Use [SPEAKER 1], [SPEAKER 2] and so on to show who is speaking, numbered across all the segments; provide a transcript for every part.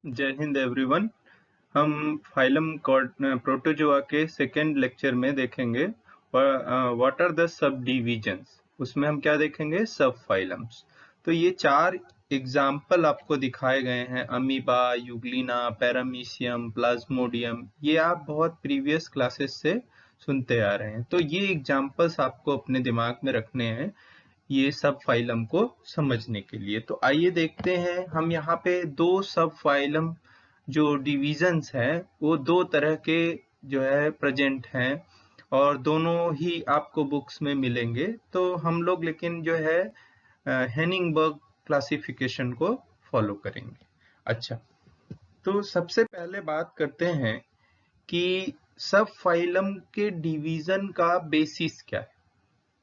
[SPEAKER 1] जय हिंद एवरीवन। हम phylum protozoa के सेकेंड लेक्चर में देखेंगे what are the subdivisions. उसमें हम क्या देखेंगे? सब फाइलम्स। तो ये 4 एग्जाम्पल आपको दिखाए गए हैं, अमीबा, यूग्लिना, पैरामीशियम, प्लाज्मोडियम। ये आप बहुत प्रीवियस क्लासेस से सुनते आ रहे हैं। तो ये एग्जाम्पल्स आपको अपने दिमाग में रखने हैं ये सब फाइलम को समझने के लिए। तो आइए देखते हैं, हम यहाँ पे 2 सब फाइलम जो डिविजन्स हैं वो 2 तरह के जो है प्रेजेंट हैं और दोनों ही आपको बुक्स में मिलेंगे। तो हम लोग लेकिन जो है हेनिंगबर्ग क्लासिफिकेशन को फॉलो करेंगे। अच्छा, तो सबसे पहले बात करते हैं कि सब फाइलम के डिवीजन का बेसिस क्या है।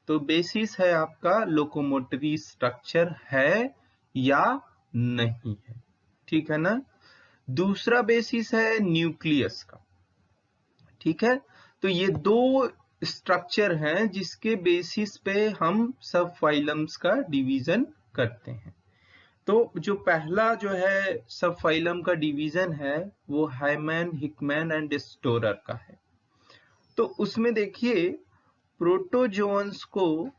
[SPEAKER 1] तो बेसिस है आपका लोकोमोटरी स्ट्रक्चर है या नहीं है, ठीक है ना। दूसरा बेसिस है न्यूक्लियस का, ठीक है। तो ये 2 स्ट्रक्चर हैं जिसके बेसिस पे हम सब फाइलम्स का डिवीजन करते हैं। तो जो पहला जो है सब फाइलम का डिवीजन है वो हाइमैन, हिकमैन एंड स्टोरर का है। तो उसमें देखिए प्रोटोजोअन्स को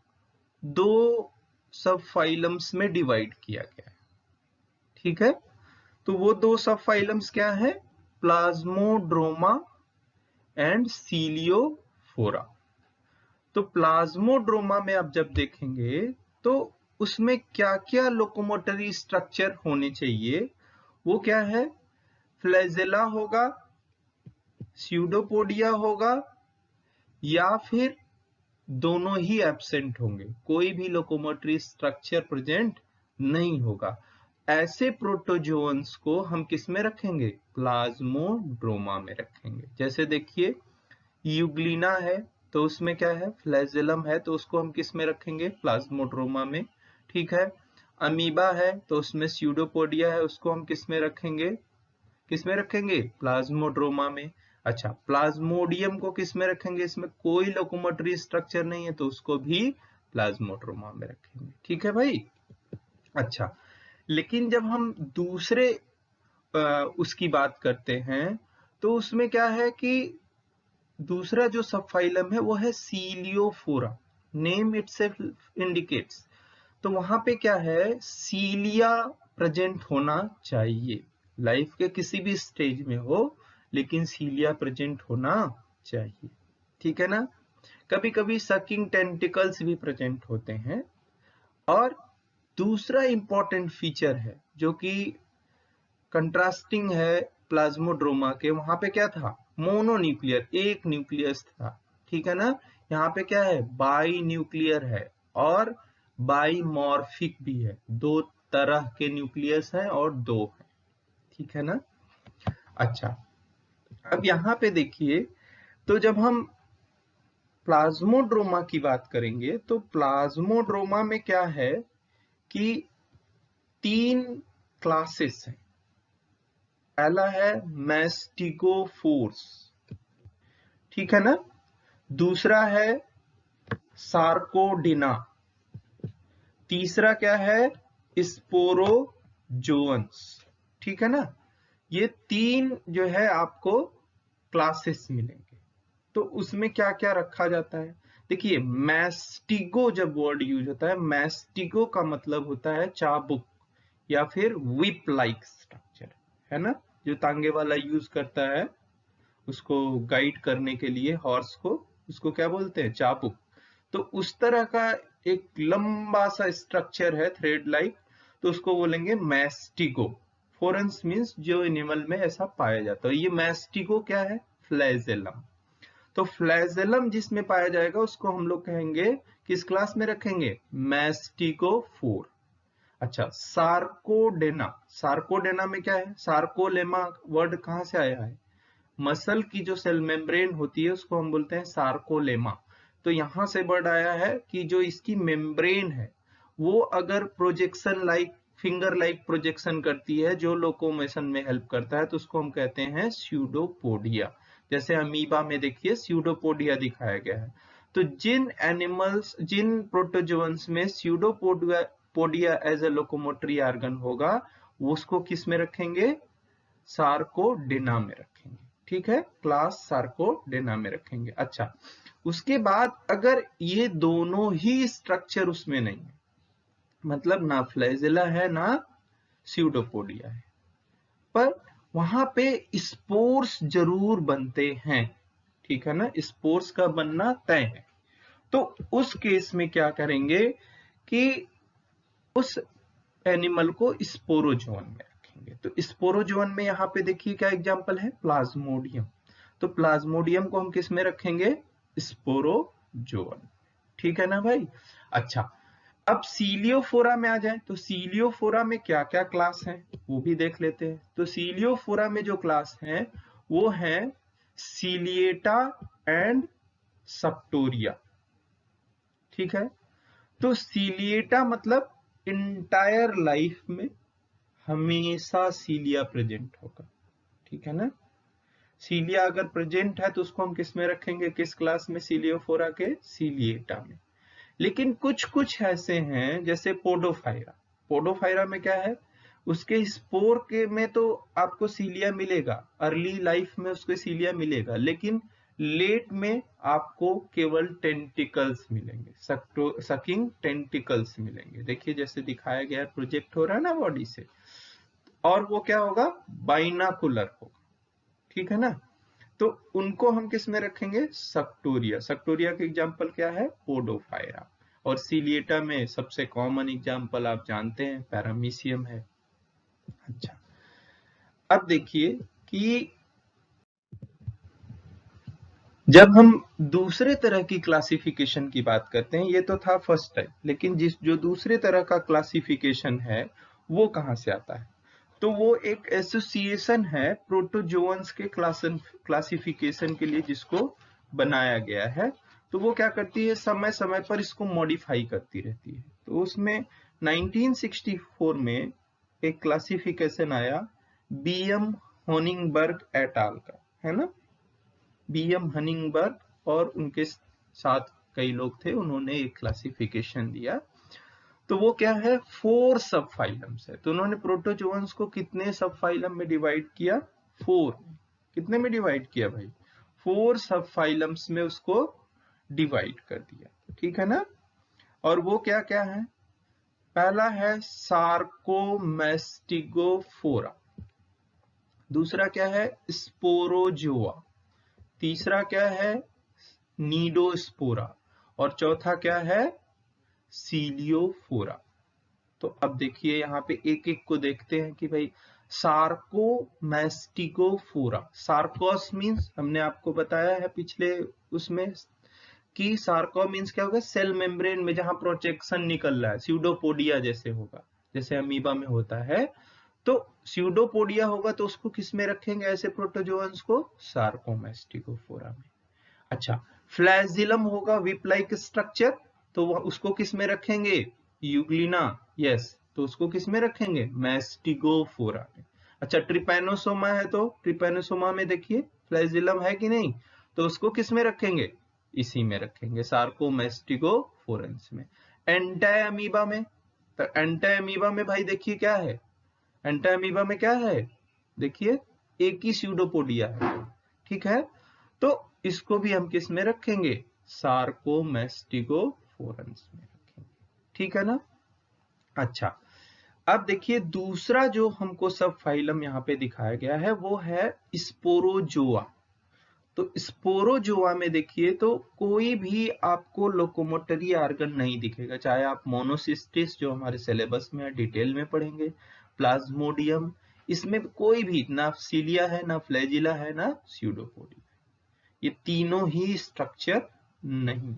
[SPEAKER 1] 2 सब फाइलम्स में डिवाइड किया गया है, ठीक है। तो वो 2 सब फाइलम्स क्या है? प्लाज्मोड्रोमा एंड सीलियोफोरा। तो प्लाज्मोड्रोमा में आप जब देखेंगे तो उसमें क्या क्या लोकोमोटरी स्ट्रक्चर होने चाहिए, वो क्या है? फ्लैजेला होगा, स्यूडोपोडिया होगा, या फिर दोनों ही एब्सेंट होंगे, कोई भी लोकोमोटरी स्ट्रक्चर प्रेजेंट नहीं होगा। ऐसे प्रोटोजोअन्स को हम किस में रखेंगे? प्लाज्मोड्रोमा में रखेंगे। जैसे देखिए यूग्लिना है तो उसमें क्या है? फ्लैजेलम है, तो उसको हम किस में रखेंगे? प्लाज्मोड्रोमा में, ठीक है। अमीबा है तो उसमें स्यूडोपोडिया है, उसको हम किस में रखेंगे? किस में रखेंगे? प्लाज्मोड्रोमा में। अच्छा, प्लाज्मोडियम को किस में रखेंगे? इसमें कोई लोकोमोटरी स्ट्रक्चर नहीं है तो उसको भी प्लाज्मोड्रोमा में रखेंगे, ठीक है भाई। अच्छा, लेकिन जब हम दूसरे उसकी बात करते हैं तो उसमें क्या है कि दूसरा जो सब फाइलम है वो है सीलियोफोरा। Name itself indicates. तो वहां पे क्या है? सीलिया प्रेजेंट होना चाहिए। लाइफ के किसी भी स्टेज में हो लेकिन सीलिया प्रेजेंट होना चाहिए, ठीक है ना। कभी कभी सकिंग टेंटिकल्स भी प्रेजेंट होते हैं। और दूसरा इंपॉर्टेंट फीचर है जो कि कंट्रास्टिंग है प्लाज्मोड्रोमा के, वहां पे क्या था? मोनोन्यूक्लियर, एक न्यूक्लियस था, ठीक है ना। यहाँ पे क्या है? बाई न्यूक्लियर है और बाईमॉर्फिक भी है। 2 तरह के न्यूक्लियस हैं और 2 हैं, ठीक है ना। अच्छा, अब यहाँ पे देखिए, तो जब हम प्लाज्मोड्रोमा की बात करेंगे तो प्लाज्मोड्रोमा में क्या है कि 3 क्लासेस हैं। पहला है मैस्टिगोफोर्स, ठीक है ना। दूसरा है सार्कोडिना। तीसरा क्या है? स्पोरोजोअन्स, ठीक है ना। ये 3 जो है आपको क्लासेस मिलेंगे। तो उसमें क्या क्या रखा जाता है? देखिए, मैस्टिगो जब वर्ड यूज होता है, मैस्टिगो का मतलब होता है चाबुक या फिर विप लाइक स्ट्रक्चर, है ना। जो तांगे वाला यूज करता है उसको गाइड करने के लिए हॉर्स को, उसको क्या बोलते हैं? चाबुक। तो उस तरह का एक लंबा सा स्ट्रक्चर है थ्रेड लाइक, तो उसको बोलेंगे मैस्टिगो। फोरेंस मीन्स जो एनिमल में ऐसा पाया जाता है। ये मैस्टिगो क्या है? फ्लैजेलम। तो फ्लैजेलम जिसमें पाया जाएगा उसको हम लोग कहेंगे, किस क्लास में रखेंगे? मैस्टिगोफोर। अच्छा, सार्कोडेना। सार्कोडेना में क्या है? सार्कोलेमा वर्ड कहाँ से आया है? मसल की जो सेल मेम्ब्रेन होती है उसको हम बोलते हैं सार्कोलेमा। तो यहां से वर्ड आया है कि जो इसकी मेम्ब्रेन है वो अगर projection like, finger like projection करती है जो लोकोमोशन में हेल्प करता है, तो उसको हम कहते हैं स्यूडोपोडिया। जैसे अमीबा में देखिए स्यूडोपोडिया दिखाया गया है। तो जिन एनिमल्स, जिन प्रोटोजोअन्स में pseudopodia as a locomotory organ होगा, उसको किस में रखेंगे? सार्कोडेना में रखेंगे, ठीक है, क्लास सार्कोडेना में रखेंगे। अच्छा, उसके बाद अगर ये दोनों ही स्ट्रक्चर उसमें नहीं है, मतलब ना फ्लैजेला है ना स्यूडोपोडिया है, पर वहां पे स्पोर्स जरूर बनते हैं, ठीक है ना, स्पोर्स का बनना तय है, तो उस केस में क्या करेंगे कि उस एनिमल को स्पोरोजोन में रखेंगे। तो स्पोरोजोन में यहाँ पे देखिए क्या एग्जांपल है, प्लाज्मोडियम। तो प्लाज्मोडियम को हम किस में रखेंगे, स्पोरोजोन, ठीक है ना भाई। अच्छा, अब सीलियोफोरा में आ जाए, तो सीलियोफोरा में क्या क्या क्लास हैं वो भी देख लेते हैं। तो सीलियोफोरा में जो क्लास हैं वो है सीलिएटा एंड सप्टोरिया, ठीक है। तो सीलिएटा मतलब इंटायर लाइफ में हमेशा सीलिया प्रेजेंट होगा, ठीक है ना। सीलिया अगर प्रेजेंट है तो उसको हम किस में रखेंगे, किस क्लास में, सीलियोफोरा के सीलिएटा में। लेकिन कुछ कुछ ऐसे हैं जैसे पोडोफायरा। पोडोफायरा में क्या है, उसके स्पोर के में तो आपको सीलिया मिलेगा, अर्ली लाइफ में उसको सीलिया मिलेगा, लेकिन लेट में आपको केवल टेंटिकल्स मिलेंगे, सकिंग टेंटिकल्स मिलेंगे। देखिए जैसे दिखाया गया है, प्रोजेक्ट हो रहा है ना बॉडी से, और वो क्या होगा, बाइनाकुलर होगा, ठीक है ना। तो उनको हम किस में रखेंगे, सक्टोरिया। सक्टोरिया के एग्जाम्पल क्या है, पोडोफायरा। और सीलिएटा में सबसे कॉमन एग्जाम्पल आप जानते हैं, पैरामीशियम है। अच्छा, अब देखिए कि जब हम दूसरे तरह की क्लासिफिकेशन की बात करते हैं, ये तो था फर्स्ट टाइप, लेकिन जो दूसरे तरह का क्लासिफिकेशन है वो कहां से आता है, तो वो एक एसोसिएशन है प्रोटोजोअन्स के क्लासिफिकेशन के लिए जिसको बनाया गया है। तो वो क्या करती है, समय समय पर इसको मॉडिफाई करती रहती है। तो उसमें 1964 में एक क्लासिफिकेशन आया बीएम होनिंगबर्ग एट आल का, है ना। बीएम हनिंगबर्ग और उनके साथ कई लोग थे, उन्होंने एक क्लासिफिकेशन दिया। तो वो क्या है, 4 सब फाइलम्स है। तो उन्होंने प्रोटोजोअन्स को कितने सब फाइलम में डिवाइड किया, 4। कितने में डिवाइड किया भाई, 4 सब फाइलम्स में उसको डिवाइड कर दिया, ठीक है ना। और वो क्या क्या है, पहला है सार्कोमेस्टिगोफोरा, दूसरा क्या है स्पोरोजोआ, तीसरा क्या है नीडोस्पोरा, और चौथा क्या है सीलियोफोरा। तो अब देखिए यहाँ पे एक एक को देखते हैं कि भाई सार्कोमेस्टिगोफोरा, सार्कोस मीन्स हमने आपको बताया है पिछले उसमें कि सार्को मीन्स क्या होगा, सेल मेम्ब्रेन में जहां प्रोजेक्शन निकल रहा है, स्यूडोपोडिया जैसे होगा, जैसे अमीबा में होता है। तो स्यूडोपोडिया होगा तो उसको किस में रखेंगे, ऐसे प्रोटोजोअन्स को सार्कोमेस्टिगोफोरा में। अच्छा, फ्लैजिलम होगा विप लाइक स्ट्रक्चर, तो उसको किस में रखेंगे, यूग्लिना, यस, तो उसको किस में रखेंगे, मेस्टिगोफोरा में। अच्छा, ट्रिपैनोसोमा है तो ट्रिपैनोसोमा में देखिए फ्लैजिलम है कि नहीं, तो उसको किस में रखेंगे, इसी में रखेंगे, सार्कोमेस्टिगोफोरेंस में। एंटाअमीबा में, तो एंटाअमीबा में भाई देखिए क्या है, एंटाअमीबा में क्या है, देखिए एक ही स्यूडोपोडिया है, ठीक है। तो इसको भी हम किस में रखेंगे, सार्कोमेस्टिगोफोरेंस में रखेंगे, ठीक है ना। अच्छा, अब देखिए दूसरा जो हमको सब फाइलम यहाँ पे दिखाया गया है वो है स्पोरोजोआ। तो स्पोरोजोआ में देखिए तो कोई भी आपको लोकोमोटरी ऑर्गन नहीं दिखेगा, चाहे आप मोनोसिस्टिस जो हमारे सिलेबस में डिटेल में पढ़ेंगे, प्लाज्मोडियम, इसमें कोई भी ना सीलिया है ना फ्लैजिला है ना स्यूडोपोडिया, ये तीनों ही स्ट्रक्चर नहीं,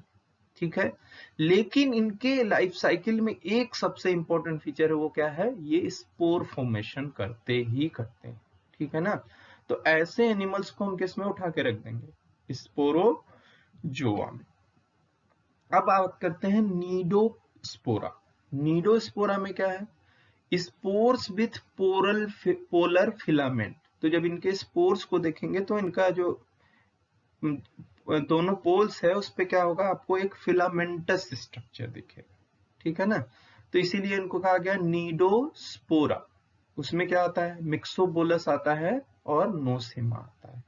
[SPEAKER 1] ठीक है। लेकिन इनके लाइफ साइकिल में एक सबसे इंपॉर्टेंट फीचर है, वो क्या है, ये स्पोर फॉर्मेशन करते ही करते हैं, ठीक है ना। तो ऐसे एनिमल्स को हम किस में उठा के रख देंगे, स्पोरोजोआ में। अब बात करते हैं नीडोस्पोरा। नीडोस्पोरा में क्या है, स्पोर्स विथ पोलर फिलामेंट। तो जब इनके स्पोर्स को देखेंगे तो इनका जो दोनों पोल्स है उस पे क्या होगा, आपको एक फिलामेंटस स्ट्रक्चर दिखेगा, ठीक है ना। तो इसीलिए इनको कहा गया नीडोस्पोरा, उसमें क्या आता है, मिक्सोबोलस आता है और नोसेमा आता है।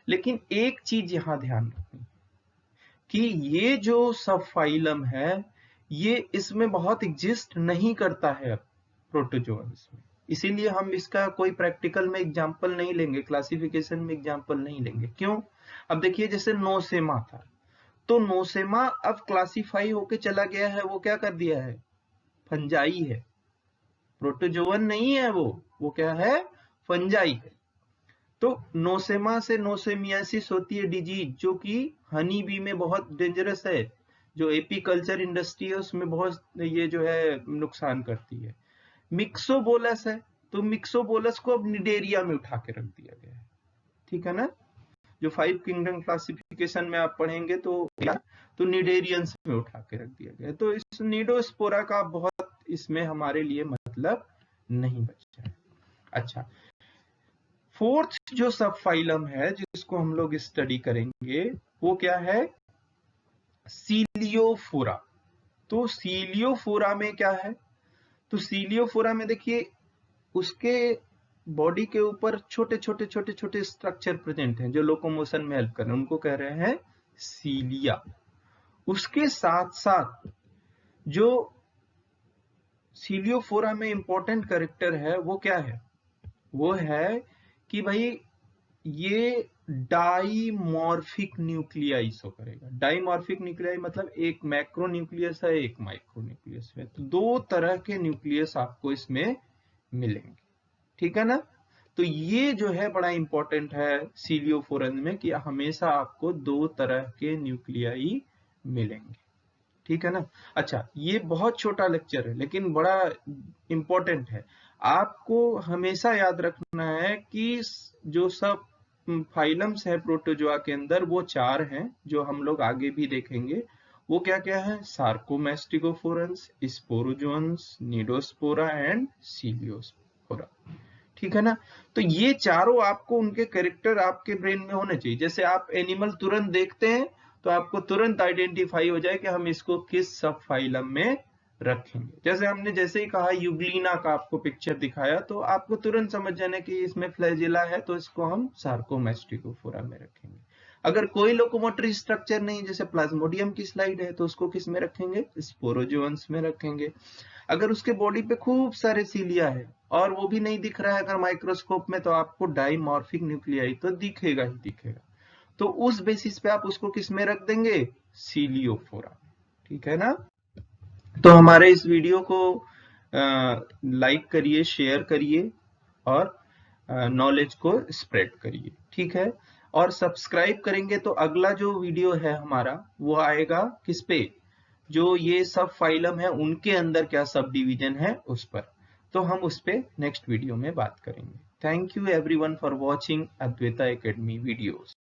[SPEAKER 1] लेकिन एक चीज यहां ध्यान रखनी कि ये जो सब फाइलम है ये इसमें बहुत एग्जिस्ट नहीं करता है प्रोटोजोअन्स में, इसीलिए हम इसका कोई प्रैक्टिकल में एग्जांपल नहीं लेंगे, क्लासिफिकेशन में एग्जांपल नहीं लेंगे। क्यों? अब देखिए जैसे नोसेमा था, तो नोसेमा अब क्लासिफाई होके चला गया है, वो क्या कर दिया है, फंजाई है, प्रोटोजोअन नहीं है वो क्या है, फंजाई है। तो नोसेमा से नोसेमियासिस होती है डिजीज, जो कि हनी बी में बहुत डेंजरस है, जो एपीकल्चर इंडस्ट्री है उसमें बहुत ये जो है नुकसान करती है। मिक्सोबोलस है, तो मिक्सोबोलस को अब निडेरिया में उठा के रख दिया गया है, ठीक है ना। जो 5 किंगडम क्लासिफिकेशन में आप पढ़ेंगे तो निडेरियंस में उठा के रख दिया गया है। तो इस निडोस्पोरा का बहुत इसमें हमारे लिए मतलब नहीं बचा है। अच्छा, फोर्थ जो सब फाइलम है जिसको हम लोग स्टडी करेंगे वो क्या है, सीलियोफोरा। तो सीलियोफोरा में क्या है, तो सीलियोफोरा में देखिए उसके बॉडी के ऊपर छोटे छोटे छोटे छोटे स्ट्रक्चर प्रेजेंट हैं जो लोकोमोशन में हेल्प कर रहे हैं, उनको कह रहे हैं सीलिया। उसके साथ साथ जो सीलियोफोरा में इंपॉर्टेंट कैरेक्टर है वो क्या है, वो है कि भाई ये डाइमॉर्फिक न्यूक्लियाई शो करेगा। डाइमॉर्फिक न्यूक्लियाई मतलब एक मैक्रो न्यूक्लियस है, एक माइक्रो न्यूक्लियस है, तो दो तरह के न्यूक्लियस आपको इसमें मिलेंगे, ठीक है ना। तो ये जो है बड़ा इंपॉर्टेंट है सीलियोफोरन में कि हमेशा आपको दो तरह के न्यूक्लियाई मिलेंगे, ठीक है ना। अच्छा, ये बहुत छोटा लेक्चर है लेकिन बड़ा इंपॉर्टेंट है। आपको हमेशा याद रखना है कि जो सब फाइलम्स है प्रोटोजोआ के अंदर वो 4 हैं जो हम लोग आगे भी देखेंगे। वो क्या क्या है, सार्कोमेस्टिगोफोरन्स, स्पोरोजोन्स, निडोस्पोरा एंड सीलियोस्पोरा, ठीक है ना। तो ये चारों आपको उनके कैरेक्टर आपके ब्रेन में होने चाहिए। जैसे आप एनिमल तुरंत देखते हैं तो आपको तुरंत आइडेंटिफाई हो जाए कि हम इसको किस सब फाइलम में रखेंगे। जैसे हमने जैसे ही कहा यूग्लिना का आपको पिक्चर दिखाया तो आपको तुरंत समझ जाना कि इसमें फ्लैजिला है तो इसको हम सार्कोमेस्टिगोफोरा में रखेंगे। अगर कोई लोकोमोटरी स्ट्रक्चर नहीं, जैसे प्लाज्मोडियम की स्लाइड है, तो उसको किस में रखेंगे, स्पोरोजोन्स में रखेंगे। अगर उसके बॉडी पे खूब सारे सीलिया है और वो भी नहीं दिख रहा है अगर माइक्रोस्कोप में, तो आपको डाइमॉर्फिक न्यूक्लियाई तो दिखेगा ही दिखेगा। तो उस बेसिस पे आप उसको किस में रख देंगे, सीलियोफोरा, ठीक है ना। तो हमारे इस वीडियो को लाइक करिए, शेयर करिए और नॉलेज को स्प्रेड करिए, ठीक है। और सब्सक्राइब करेंगे तो अगला जो वीडियो है हमारा वो आएगा किस पे, जो ये सब फाइलम है उनके अंदर क्या सब डिवीजन है उस पर, तो हम उस पे नेक्स्ट वीडियो में बात करेंगे। Thank you everyone for watching Advaita academy videos.